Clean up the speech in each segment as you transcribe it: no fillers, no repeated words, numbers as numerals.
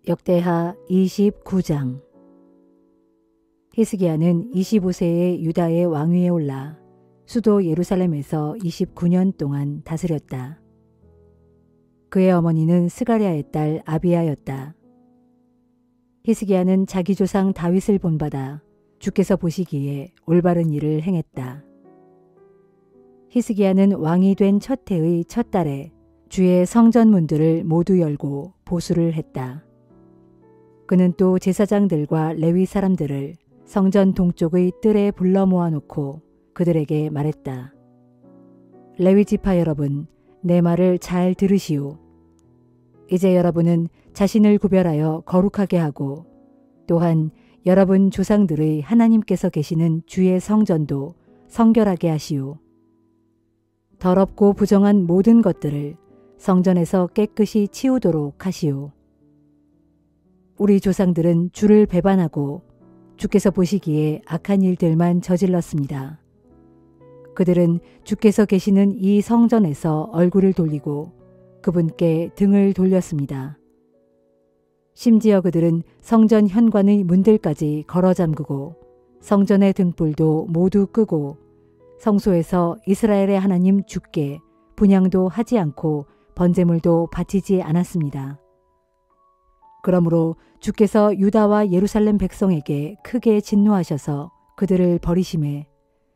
역대하 29장. 히스기야는 25세에 유다의 왕위에 올라 수도 예루살렘에서 29년 동안 다스렸다. 그의 어머니는 스가랴의 딸 아비야였다. 히스기야는 자기 조상 다윗을 본받아 주께서 보시기에 올바른 일을 행했다. 히스기야는 왕이 된 첫 해의 첫 달에 주의 성전 문들을 모두 열고 보수를 했다. 그는 또 제사장들과 레위 사람들을 성전 동쪽의 뜰에 불러 모아놓고 그들에게 말했다. 레위 지파 여러분, 내 말을 잘 들으시오. 이제 여러분은 자신을 구별하여 거룩하게 하고 또한 여러분 조상들의 하나님께서 계시는 주의 성전도 성결하게 하시오. 더럽고 부정한 모든 것들을 성전에서 깨끗이 치우도록 하시오. 우리 조상들은 주를 배반하고 주께서 보시기에 악한 일들만 저질렀습니다. 그들은 주께서 계시는 이 성전에서 얼굴을 돌리고 그분께 등을 돌렸습니다. 심지어 그들은 성전 현관의 문들까지 걸어 잠그고 성전의 등불도 모두 끄고 성소에서 이스라엘의 하나님 주께 분향도 하지 않고 번제물도 바치지 않았습니다. 그러므로 주께서 유다와 예루살렘 백성에게 크게 진노하셔서 그들을 버리심에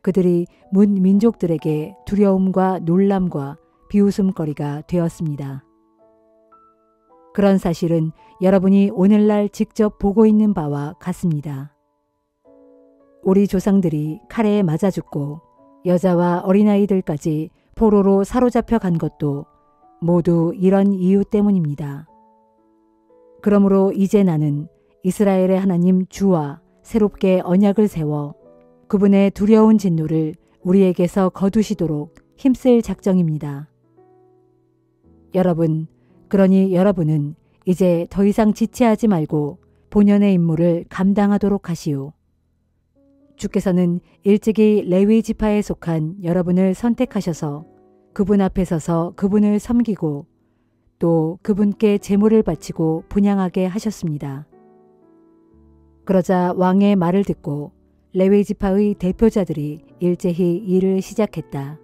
그들이 문 민족들에게 두려움과 놀람과 비웃음거리가 되었습니다. 그런 사실은 여러분이 오늘날 직접 보고 있는 바와 같습니다. 우리 조상들이 칼에 맞아 죽고 여자와 어린아이들까지 포로로 사로잡혀 간 것도 모두 이런 이유 때문입니다. 그러므로 이제 나는 이스라엘의 하나님 주와 새롭게 언약을 세워 그분의 두려운 진노를 우리에게서 거두시도록 힘쓸 작정입니다. 여러분, 그러니 여러분은 이제 더 이상 지체하지 말고 본연의 임무를 감당하도록 하시오. 주께서는 일찍이 레위 지파에 속한 여러분을 선택하셔서 그분 앞에 서서 그분을 섬기고 또 그분께 제물을 바치고 분향하게 하셨습니다. 그러자 왕의 말을 듣고 레위 지파의 대표자들이 일제히 일을 시작했다.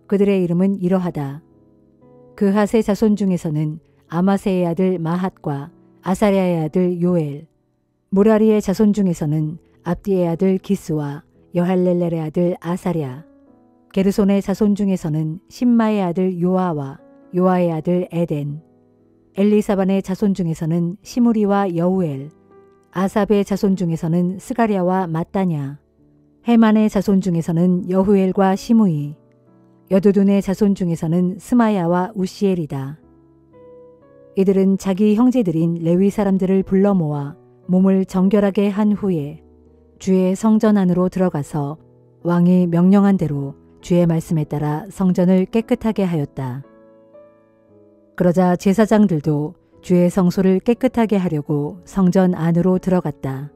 그들의 이름은 이러하다. 그핫의 자손 중에서는 아마세의 아들 마핫과 아사랴의 아들 요엘, 무라리의 자손 중에서는 압디의 아들 기스와 여할렐렐의 아들 아사랴, 게르손의 자손 중에서는 심마의 아들 요아와 요아의 아들 에덴, 엘리사반의 자손 중에서는 시무리와 여우엘, 아삽의 자손 중에서는 스가랴와 마따냐, 헤만의 자손 중에서는 여후엘과 시므이, 여두둔의 자손 중에서는 스마야와 우시엘이다. 이들은 자기 형제들인 레위 사람들을 불러 모아 몸을 정결하게 한 후에 주의 성전 안으로 들어가서 왕이 명령한 대로 주의 말씀에 따라 성전을 깨끗하게 하였다. 그러자 제사장들도 주의 성소를 깨끗하게 하려고 성전 안으로 들어갔다.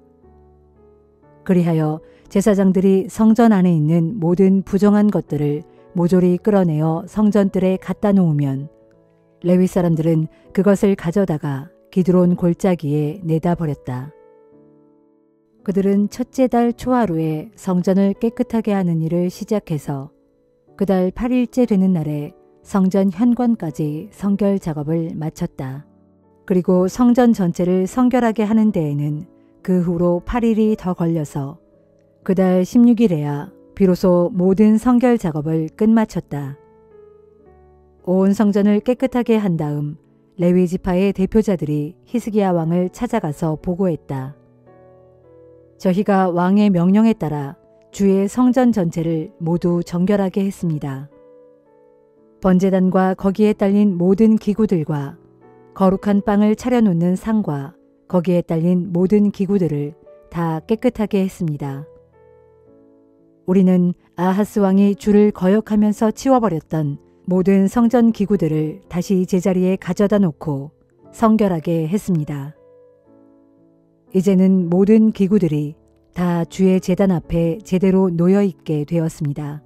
그리하여 제사장들이 성전 안에 있는 모든 부정한 것들을 모조리 끌어내어 성전뜰에 갖다 놓으면 레위 사람들은 그것을 가져다가 기드론 골짜기에 내다 버렸다. 그들은 첫째 달 초하루에 성전을 깨끗하게 하는 일을 시작해서 그달 8일째 되는 날에 성전 현관까지 성결 작업을 마쳤다. 그리고 성전 전체를 성결하게 하는 데에는 그 후로 8일이 더 걸려서 그달 16일에야 비로소 모든 성결 작업을 끝마쳤다. 온 성전을 깨끗하게 한 다음 레위 지파의 대표자들이 히스기야 왕을 찾아가서 보고했다. 저희가 왕의 명령에 따라 주의 성전 전체를 모두 정결하게 했습니다. 번제단과 거기에 딸린 모든 기구들과 거룩한 빵을 차려놓는 상과 거기에 딸린 모든 기구들을 다 깨끗하게 했습니다. 우리는 아하스 왕이 주를 거역하면서 치워버렸던 모든 성전 기구들을 다시 제자리에 가져다 놓고 성결하게 했습니다. 이제는 모든 기구들이 다 주의 제단 앞에 제대로 놓여 있게 되었습니다.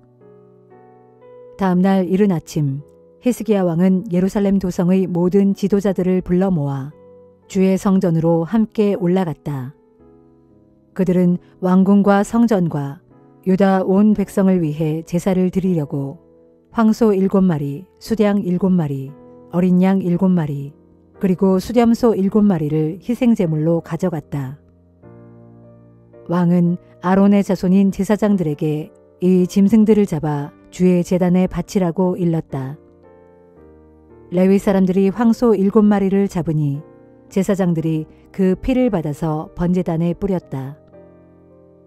다음 날 이른 아침 히스기야 왕은 예루살렘 도성의 모든 지도자들을 불러 모아 주의 성전으로 함께 올라갔다. 그들은 왕궁과 성전과 유다 온 백성을 위해 제사를 드리려고 황소 7마리, 수량 7마리, 어린 양 7마리, 그리고 수렴소 7마리를 희생제물로 가져갔다. 왕은 아론의 자손인 제사장들에게 이 짐승들을 잡아 주의 제단에 바치라고 일렀다. 레위 사람들이 황소 7마리를 잡으니 제사장들이 그 피를 받아서 번제단에 뿌렸다.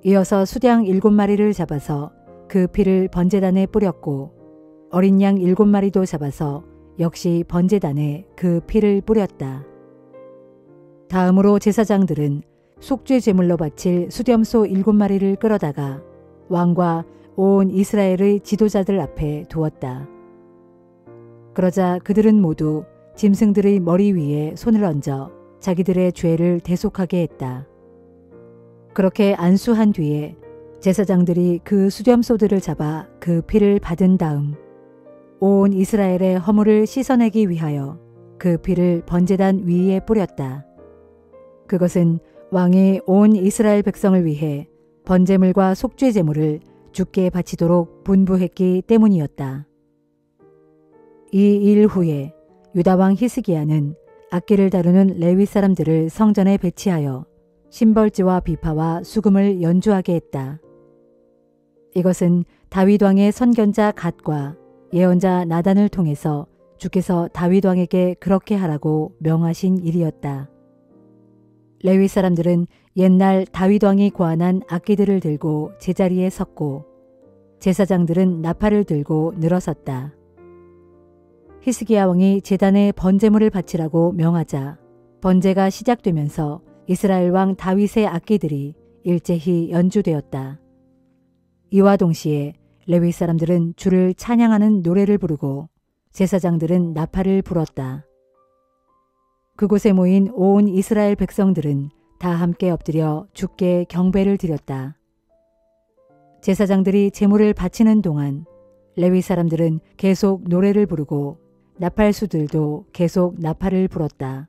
이어서 수량 7마리를 잡아서 그 피를 번제단에 뿌렸고 어린 양 7마리도 잡아서 역시 번제단에 그 피를 뿌렸다. 다음으로 제사장들은 속죄 제물로 바칠 수렴소 7마리를 끌어다가 왕과 온 이스라엘의 지도자들 앞에 두었다. 그러자 그들은 모두 짐승들의 머리 위에 손을 얹어 자기들의 죄를 대속하게 했다. 그렇게 안수한 뒤에 제사장들이 그 수렴소들을 잡아 그 피를 받은 다음 온 이스라엘의 허물을 씻어내기 위하여 그 피를 번제단 위에 뿌렸다. 그것은 왕이 온 이스라엘 백성을 위해 번제물과 속죄제물을 주께 바치도록 분부했기 때문이었다. 이 일 후에 유다왕 히스기야는 악기를 다루는 레위 사람들을 성전에 배치하여 심벌지와 비파와 수금을 연주하게 했다. 이것은 다윗 왕의 선견자 갓과 예언자 나단을 통해서 주께서 다윗 왕에게 그렇게 하라고 명하신 일이었다. 레위 사람들은 옛날 다윗 왕이 고안한 악기들을 들고 제자리에 섰고 제사장들은 나팔을 들고 늘어섰다. 히스기야 왕이 제단에 번제물을 바치라고 명하자 번제가 시작되면서 이스라엘 왕 다윗의 악기들이 일제히 연주되었다. 이와 동시에 레위 사람들은 주를 찬양하는 노래를 부르고 제사장들은 나팔을 불었다. 그곳에 모인 온 이스라엘 백성들은 다 함께 엎드려 주께 경배를 드렸다. 제사장들이 제물을 바치는 동안 레위 사람들은 계속 노래를 부르고 나팔수들도 계속 나팔을 불었다.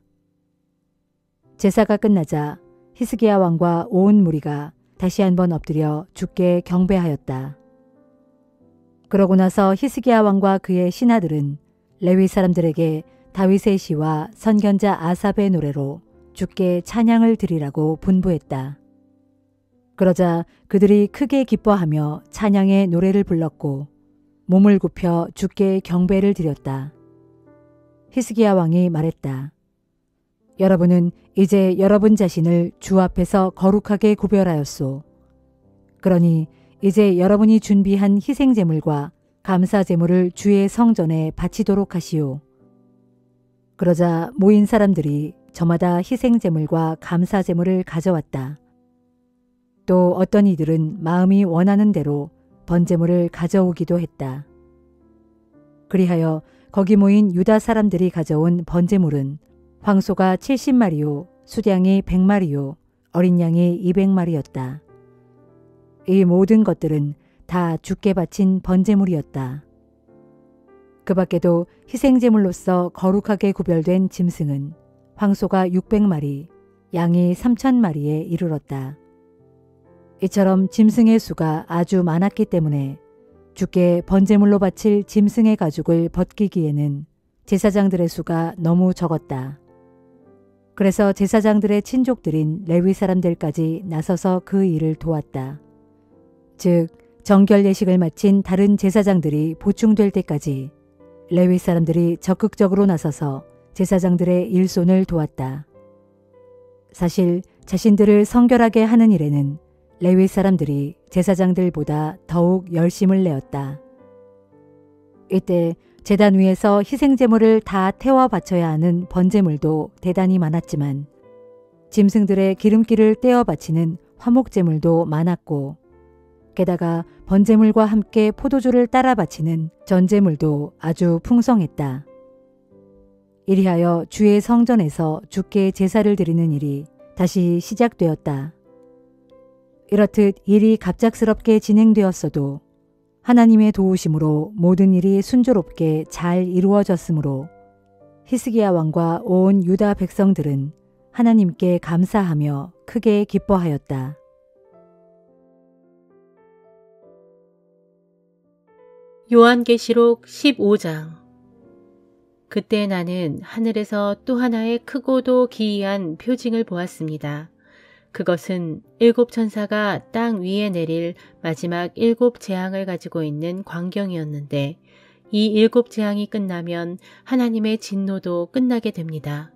제사가 끝나자 히스기야 왕과 온 무리가 다시 한번 엎드려 주께 경배하였다. 그러고 나서 히스기야 왕과 그의 신하들은 레위 사람들에게 다윗의 시와 선견자 아삽의 노래로 주께 찬양을 드리라고 분부했다. 그러자 그들이 크게 기뻐하며 찬양의 노래를 불렀고 몸을 굽혀 주께 경배를 드렸다. 히스기야 왕이 말했다. 여러분은 이제 여러분 자신을 주 앞에서 거룩하게 구별하였소. 그러니 이제 여러분이 준비한 희생제물과 감사제물을 주의 성전에 바치도록 하시오. 그러자 모인 사람들이 저마다 희생제물과 감사제물을 가져왔다. 또 어떤 이들은 마음이 원하는 대로 번제물을 가져오기도 했다. 그리하여 거기 모인 유다 사람들이 가져온 번제물은 황소가 70마리요, 수량이 100마리요, 어린 양이 200마리였다. 이 모든 것들은 다 주께 바친 번제물이었다. 그 밖에도 희생제물로서 거룩하게 구별된 짐승은 황소가 600마리, 양이 3000마리에 이르렀다. 이처럼 짐승의 수가 아주 많았기 때문에 주께 번제물로 바칠 짐승의 가죽을 벗기기에는 제사장들의 수가 너무 적었다. 그래서 제사장들의 친족들인 레위 사람들까지 나서서 그 일을 도왔다. 즉 정결 예식을 마친 다른 제사장들이 보충될 때까지 레위 사람들이 적극적으로 나서서 제사장들의 일손을 도왔다. 사실 자신들을 성결하게 하는 일에는 레위 사람들이 제사장들보다 더욱 열심을 내었다. 이때 제단 위에서 희생제물을 다 태워 바쳐야 하는 번제물도 대단히 많았지만 짐승들의 기름기를 떼어 바치는 화목제물도 많았고 게다가 번제물과 함께 포도주를 따라 바치는 전제물도 아주 풍성했다. 이리하여 주의 성전에서 주께 제사를 드리는 일이 다시 시작되었다. 이렇듯 일이 갑작스럽게 진행되었어도 하나님의 도우심으로 모든 일이 순조롭게 잘 이루어졌으므로 히스기야 왕과 온 유다 백성들은 하나님께 감사하며 크게 기뻐하였다. 요한계시록 15장. 그때 나는 하늘에서 또 하나의 크고도 기이한 표징을 보았습니다. 그것은 7 천사가 땅 위에 내릴 마지막 7 재앙을 가지고 있는 광경이었는데 이 7 재앙이 끝나면 하나님의 진노도 끝나게 됩니다.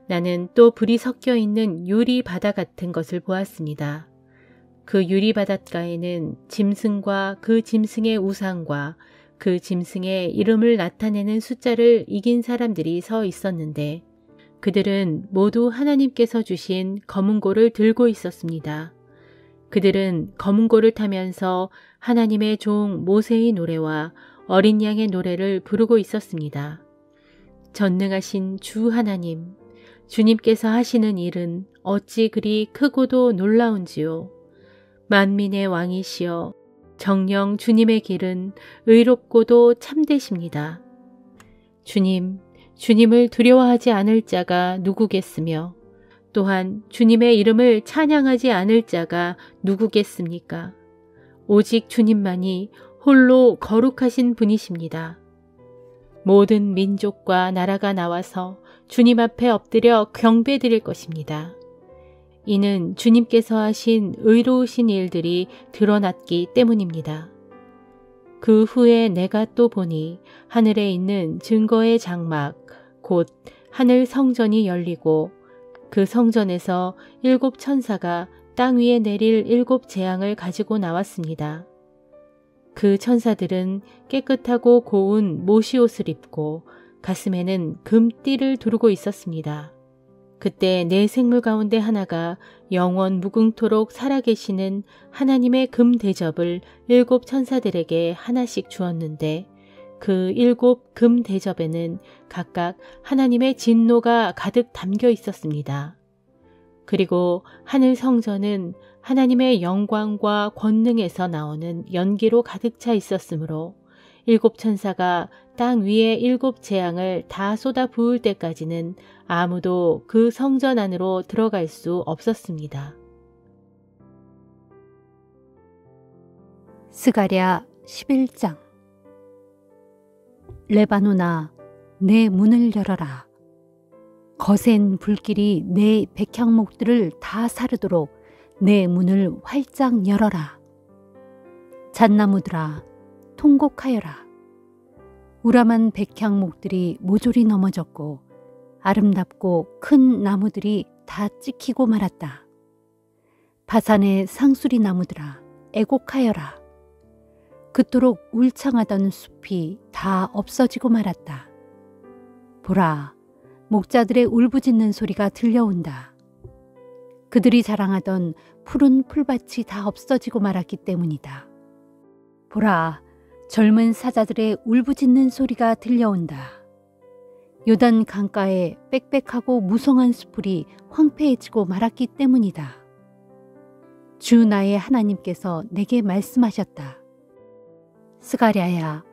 나는 또 불이 섞여 있는 유리 바다 같은 것을 보았습니다. 그 유리 바닷가에는 짐승과 그 짐승의 우상과 그 짐승의 이름을 나타내는 숫자를 이긴 사람들이 서 있었는데 그들은 모두 하나님께서 주신 검은고를 들고 있었습니다. 그들은 검은고를 타면서 하나님의 종 모세의 노래와 어린 양의 노래를 부르고 있었습니다. 전능하신 주 하나님, 주님께서 하시는 일은 어찌 그리 크고도 놀라운지요. 만민의 왕이시여, 정녕 주님의 길은 의롭고도 참되십니다. 주님, 주님을 두려워하지 않을 자가 누구겠으며 또한 주님의 이름을 찬양하지 않을 자가 누구겠습니까? 오직 주님만이 홀로 거룩하신 분이십니다. 모든 민족과 나라가 나와서 주님 앞에 엎드려 경배드릴 것입니다. 이는 주님께서 하신 의로우신 일들이 드러났기 때문입니다. 그 후에 내가 또 보니 하늘에 있는 증거의 장막, 곧 하늘 성전이 열리고 그 성전에서 7 천사가 땅 위에 내릴 7 재앙을 가지고 나왔습니다. 그 천사들은 깨끗하고 고운 모시옷을 입고 가슴에는 금띠를 두르고 있었습니다. 그때 내 생물 가운데 하나가 영원 무궁토록 살아계시는 하나님의 금 대접을 7 천사들에게 하나씩 주었는데 그 7 금 대접에는 각각 하나님의 진노가 가득 담겨 있었습니다. 그리고 하늘 성전은 하나님의 영광과 권능에서 나오는 연기로 가득 차 있었으므로 7 천사가 땅 위에 7 재앙을 다 쏟아 부을 때까지는 아무도 그 성전 안으로 들어갈 수 없었습니다. 스가랴 11장. 레바논아, 내 문을 열어라. 거센 불길이 내 백향목들을 다 사르도록 내 문을 활짝 열어라. 잣나무들아, 통곡하여라. 우람한 백향목들이 모조리 넘어졌고 아름답고 큰 나무들이 다 찍히고 말았다. 바산의 상수리 나무들아, 애곡하여라. 그토록 울창하던 숲이 다 없어지고 말았다. 보라, 목자들의 울부짖는 소리가 들려온다. 그들이 자랑하던 푸른 풀밭이 다 없어지고 말았기 때문이다. 보라, 젊은 사자들의 울부짖는 소리가 들려온다. 요단 강가에 빽빽하고 무성한 수풀이 황폐해지고 말았기 때문이다. 주 나의 하나님께서 내게 말씀하셨다. 스가랴야,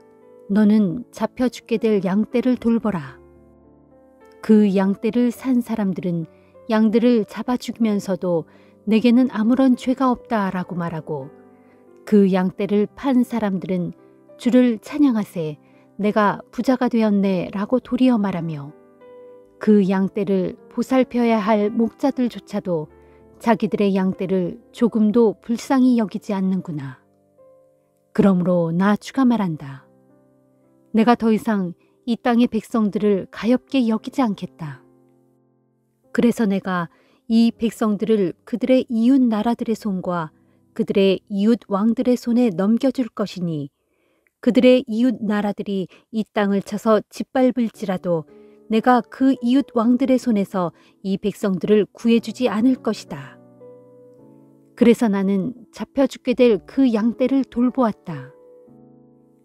너는 잡혀 죽게 될 양떼를 돌보라. 그 양떼를 산 사람들은 양들을 잡아 죽이면서도 내게는 아무런 죄가 없다라고 말하고 그 양떼를 판 사람들은 주를 찬양하세, 내가 부자가 되었네 라고 도리어 말하며 그 양떼를 보살펴야 할 목자들조차도 자기들의 양떼를 조금도 불쌍히 여기지 않는구나. 그러므로 나 주가 말한다. 내가 더 이상 이 땅의 백성들을 가엾게 여기지 않겠다. 그래서 내가 이 백성들을 그들의 이웃 나라들의 손과 그들의 이웃 왕들의 손에 넘겨줄 것이니 그들의 이웃 나라들이 이 땅을 쳐서 짓밟을지라도 내가 그 이웃 왕들의 손에서 이 백성들을 구해주지 않을 것이다. 그래서 나는 잡혀 죽게 될 그 양떼를 돌보았다.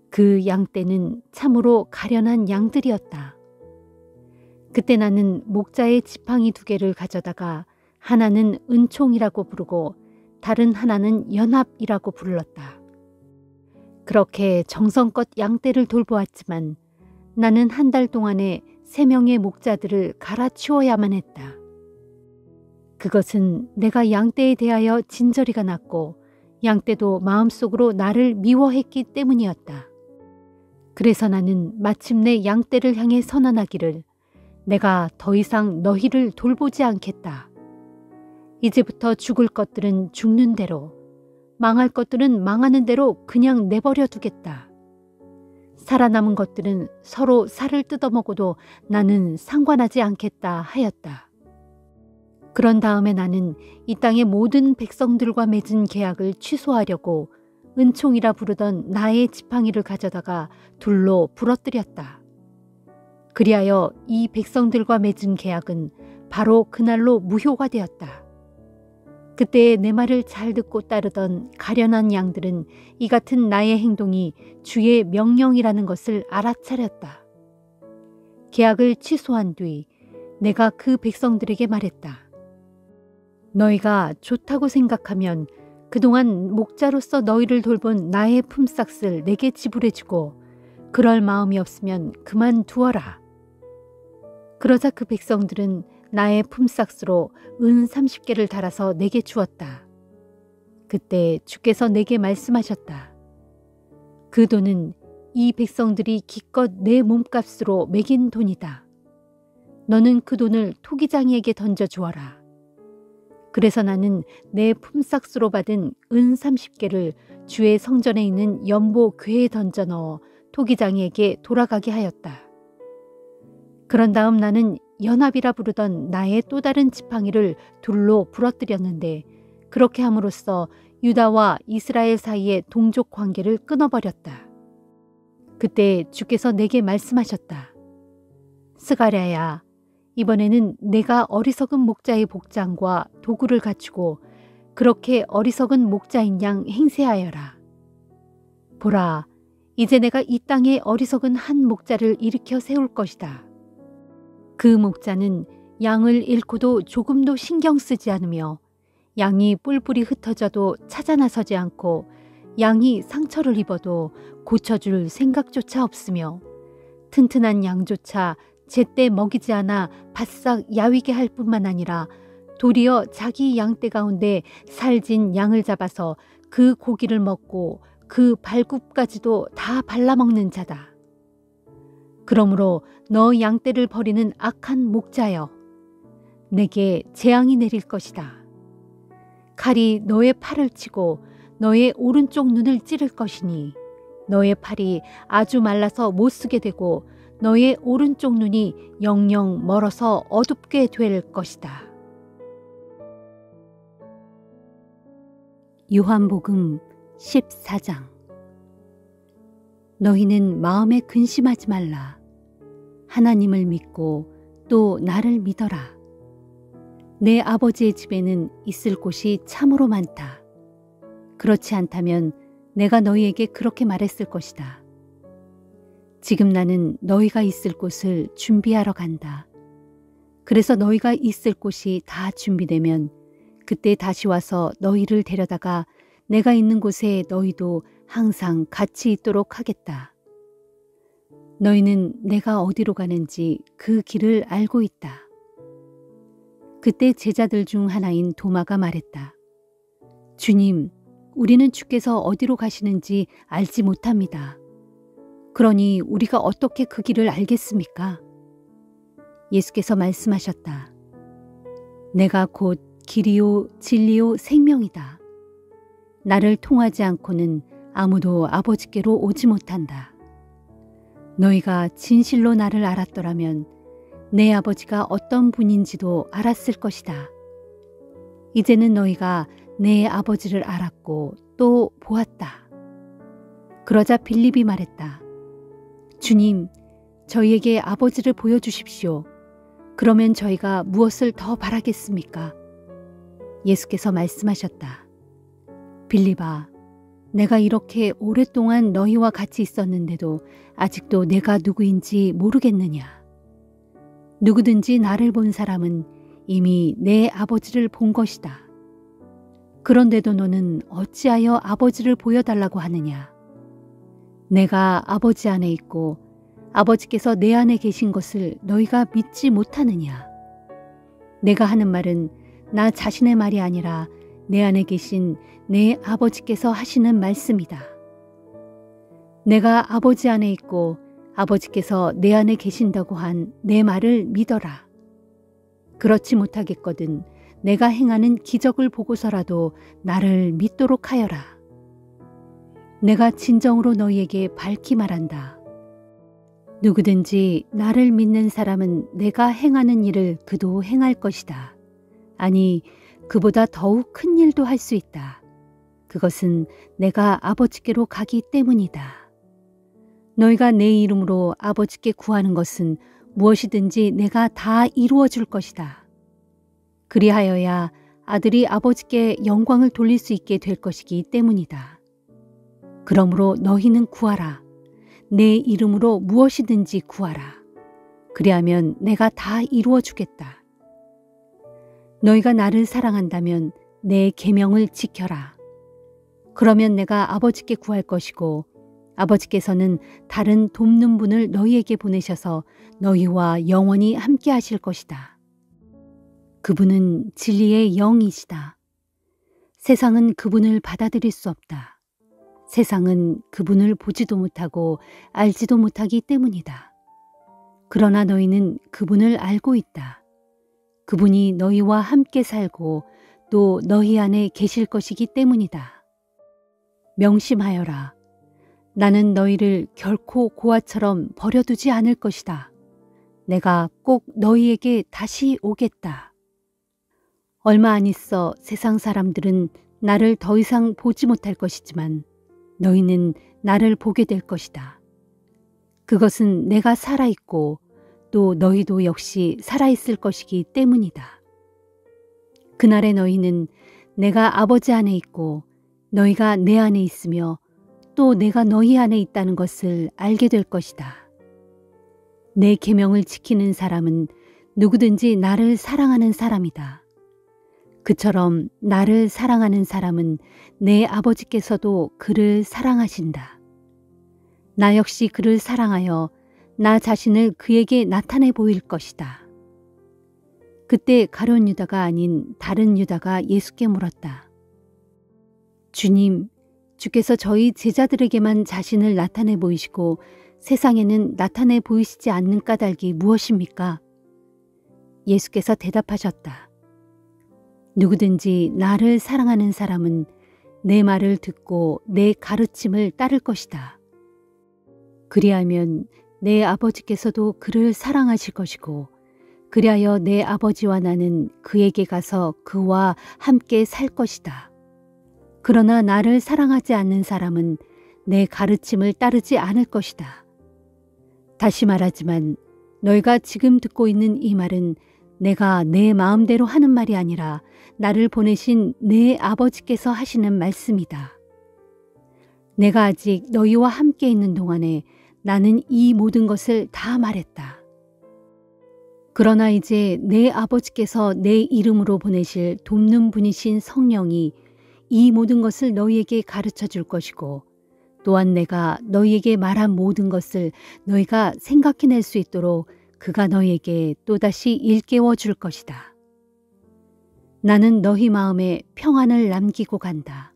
그 양떼는 참으로 가련한 양들이었다. 그때 나는 목자의 지팡이 2개를 가져다가 하나는 은총이라고 부르고 다른 하나는 연합이라고 불렀다. 그렇게 정성껏 양떼를 돌보았지만 나는 한 달 동안에 3명의 목자들을 갈아치워야만 했다. 그것은 내가 양떼에 대하여 진저리가 났고 양떼도 마음속으로 나를 미워했기 때문이었다. 그래서 나는 마침내 양떼를 향해 선언하기를 내가 더 이상 너희를 돌보지 않겠다. 이제부터 죽을 것들은 죽는 대로, 망할 것들은 망하는 대로 그냥 내버려 두겠다. 살아남은 것들은 서로 살을 뜯어먹어도 나는 상관하지 않겠다 하였다. 그런 다음에 나는 이 땅의 모든 백성들과 맺은 계약을 취소하려고 은총이라 부르던 나의 지팡이를 가져다가 둘로 부러뜨렸다. 그리하여 이 백성들과 맺은 계약은 바로 그날로 무효가 되었다. 그때 내 말을 잘 듣고 따르던 가련한 양들은 이 같은 나의 행동이 주의 명령이라는 것을 알아차렸다. 계약을 취소한 뒤 내가 그 백성들에게 말했다. 너희가 좋다고 생각하면 그동안 목자로서 너희를 돌본 나의 품삯을 내게 지불해주고 그럴 마음이 없으면 그만두어라. 그러자 그 백성들은 나의 품삯으로 은 30개를 달아서 내게 주었다. 그때 주께서 내게 말씀하셨다. 그 돈은 이 백성들이 기껏 내 몸값으로 매긴 돈이다. 너는 그 돈을 토기장이에게 던져주어라. 그래서 나는 내 품삯으로 받은 은 30개를 주의 성전에 있는 연보 궤에 던져 넣어 토기장이에게 돌아가게 하였다. 그런 다음 나는 연합이라 부르던 나의 또 다른 지팡이를 둘로 부러뜨렸는데 그렇게 함으로써 유다와 이스라엘 사이의 동족 관계를 끊어버렸다. 그때 주께서 내게 말씀하셨다. 스가랴야, 이번에는 내가 어리석은 목자의 복장과 도구를 갖추고 그렇게 어리석은 목자인 양 행세하여라. 보라, 이제 내가 이 땅에 어리석은 한 목자를 일으켜 세울 것이다. 그 목자는 양을 잃고도 조금도 신경 쓰지 않으며 양이 뿔뿔이 흩어져도 찾아 나서지 않고 양이 상처를 입어도 고쳐줄 생각조차 없으며 튼튼한 양조차 제때 먹이지 않아 바싹 야위게 할 뿐만 아니라 도리어 자기 양떼 가운데 살진 양을 잡아서 그 고기를 먹고 그 발굽까지도 다 발라먹는 자다. 그러므로 너 양떼를 버리는 악한 목자여, 내게 재앙이 내릴 것이다. 칼이 너의 팔을 치고 너의 오른쪽 눈을 찌를 것이니 너의 팔이 아주 말라서 못 쓰게 되고 너의 오른쪽 눈이 영영 멀어서 어둡게 될 것이다. 요한복음 14장. 너희는 마음에 근심하지 말라. 하나님을 믿고 또 나를 믿어라. 내 아버지의 집에는 있을 곳이 참으로 많다. 그렇지 않다면 내가 너희에게 그렇게 말했을 것이다. 지금 나는 너희가 있을 곳을 준비하러 간다. 그래서 너희가 있을 곳이 다 준비되면 그때 다시 와서 너희를 데려다가 내가 있는 곳에 너희도 항상 같이 있도록 하겠다. 너희는 내가 어디로 가는지 그 길을 알고 있다. 그때 제자들 중 하나인 도마가 말했다. 주님, 우리는 주께서 어디로 가시는지 알지 못합니다. 그러니 우리가 어떻게 그 길을 알겠습니까? 예수께서 말씀하셨다. 내가 곧 길이요 진리요 생명이다. 나를 통하지 않고는 아무도 아버지께로 오지 못한다. 너희가 진실로 나를 알았더라면 내 아버지가 어떤 분인지도 알았을 것이다. 이제는 너희가 내 아버지를 알았고 또 보았다. 그러자 빌립이 말했다. 주님, 저희에게 아버지를 보여주십시오. 그러면 저희가 무엇을 더 바라겠습니까? 예수께서 말씀하셨다. 빌립아, 내가 이렇게 오랫동안 너희와 같이 있었는데도 아직도 내가 누구인지 모르겠느냐? 누구든지 나를 본 사람은 이미 내 아버지를 본 것이다. 그런데도 너는 어찌하여 아버지를 보여달라고 하느냐? 내가 아버지 안에 있고 아버지께서 내 안에 계신 것을 너희가 믿지 못하느냐? 내가 하는 말은 나 자신의 말이 아니라 내 안에 계신 내 아버지께서 하시는 말씀이다. 내가 아버지 안에 있고 아버지께서 내 안에 계신다고 한 내 말을 믿어라. 그렇지 못하겠거든 내가 행하는 기적을 보고서라도 나를 믿도록 하여라. 내가 진정으로 너희에게 밝히 말한다. 누구든지 나를 믿는 사람은 내가 행하는 일을 그도 행할 것이다. 아니, 그보다 더욱 큰 일도 할 수 있다. 그것은 내가 아버지께로 가기 때문이다. 너희가 내 이름으로 아버지께 구하는 것은 무엇이든지 내가 다 이루어 줄 것이다. 그리하여야 아들이 아버지께 영광을 돌릴 수 있게 될 것이기 때문이다. 그러므로 너희는 구하라. 내 이름으로 무엇이든지 구하라. 그리하면 내가 다 이루어 주겠다. 너희가 나를 사랑한다면 내 계명을 지켜라. 그러면 내가 아버지께 구할 것이고 아버지께서는 다른 돕는 분을 너희에게 보내셔서 너희와 영원히 함께 하실 것이다. 그분은 진리의 영이시다. 세상은 그분을 받아들일 수 없다. 세상은 그분을 보지도 못하고 알지도 못하기 때문이다. 그러나 너희는 그분을 알고 있다. 그분이 너희와 함께 살고 또 너희 안에 계실 것이기 때문이다. 명심하여라. 나는 너희를 결코 고아처럼 버려두지 않을 것이다. 내가 꼭 너희에게 다시 오겠다. 얼마 안 있어 세상 사람들은 나를 더 이상 보지 못할 것이지만 너희는 나를 보게 될 것이다. 그것은 내가 살아있고 또 너희도 역시 살아있을 것이기 때문이다. 그날에 너희는 내가 아버지 안에 있고 너희가 내 안에 있으며 또 내가 너희 안에 있다는 것을 알게 될 것이다. 내 계명을 지키는 사람은 누구든지 나를 사랑하는 사람이다. 그처럼 나를 사랑하는 사람은 내 아버지께서도 그를 사랑하신다. 나 역시 그를 사랑하여 나 자신을 그에게 나타내 보일 것이다. 그때 가룟 유다가 아닌 다른 유다가 예수께 물었다. 주님, 주께서 저희 제자들에게만 자신을 나타내 보이시고 세상에는 나타내 보이시지 않는 까닭이 무엇입니까? 예수께서 대답하셨다. 누구든지 나를 사랑하는 사람은 내 말을 듣고 내 가르침을 따를 것이다. 그리하면 내 아버지께서도 그를 사랑하실 것이고 그리하여 내 아버지와 나는 그에게 가서 그와 함께 살 것이다. 그러나 나를 사랑하지 않는 사람은 내 가르침을 따르지 않을 것이다. 다시 말하지만 너희가 지금 듣고 있는 이 말은 내가 내 마음대로 하는 말이 아니라 나를 보내신 내 아버지께서 하시는 말씀이다. 내가 아직 너희와 함께 있는 동안에 나는 이 모든 것을 다 말했다. 그러나 이제 내 아버지께서 내 이름으로 보내실 돕는 분이신 성령이 이 모든 것을 너희에게 가르쳐 줄 것이고 또한 내가 너희에게 말한 모든 것을 너희가 생각해낼 수 있도록 그가 너희에게 또다시 일깨워 줄 것이다. 나는 너희 마음에 평안을 남기고 간다.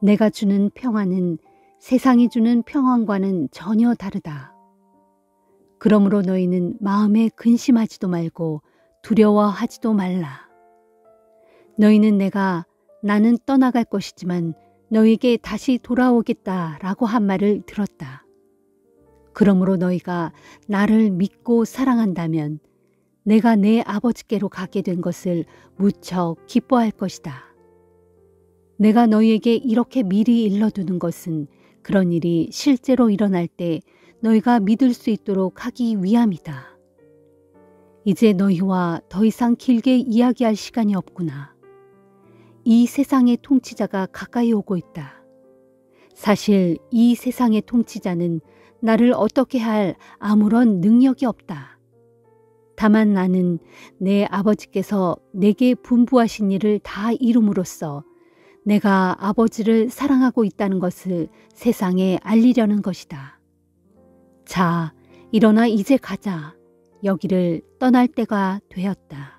내가 주는 평안은 세상이 주는 평안과는 전혀 다르다. 그러므로 너희는 마음에 근심하지도 말고 두려워하지도 말라. 너희는 내가 나는 떠나갈 것이지만 너희에게 다시 돌아오겠다라고 한 말을 들었다. 그러므로 너희가 나를 믿고 사랑한다면 내가 내 아버지께로 가게 된 것을 무척 기뻐할 것이다. 내가 너희에게 이렇게 미리 일러두는 것은 그런 일이 실제로 일어날 때 너희가 믿을 수 있도록 하기 위함이다. 이제 너희와 더 이상 길게 이야기할 시간이 없구나. 이 세상의 통치자가 가까이 오고 있다. 사실 이 세상의 통치자는 나를 어떻게 할 아무런 능력이 없다. 다만 나는 내 아버지께서 내게 분부하신 일을 다 이룸으로써 내가 아버지를 사랑하고 있다는 것을 세상에 알리려는 것이다. 자, 일어나 이제 가자. 여기를 떠날 때가 되었다.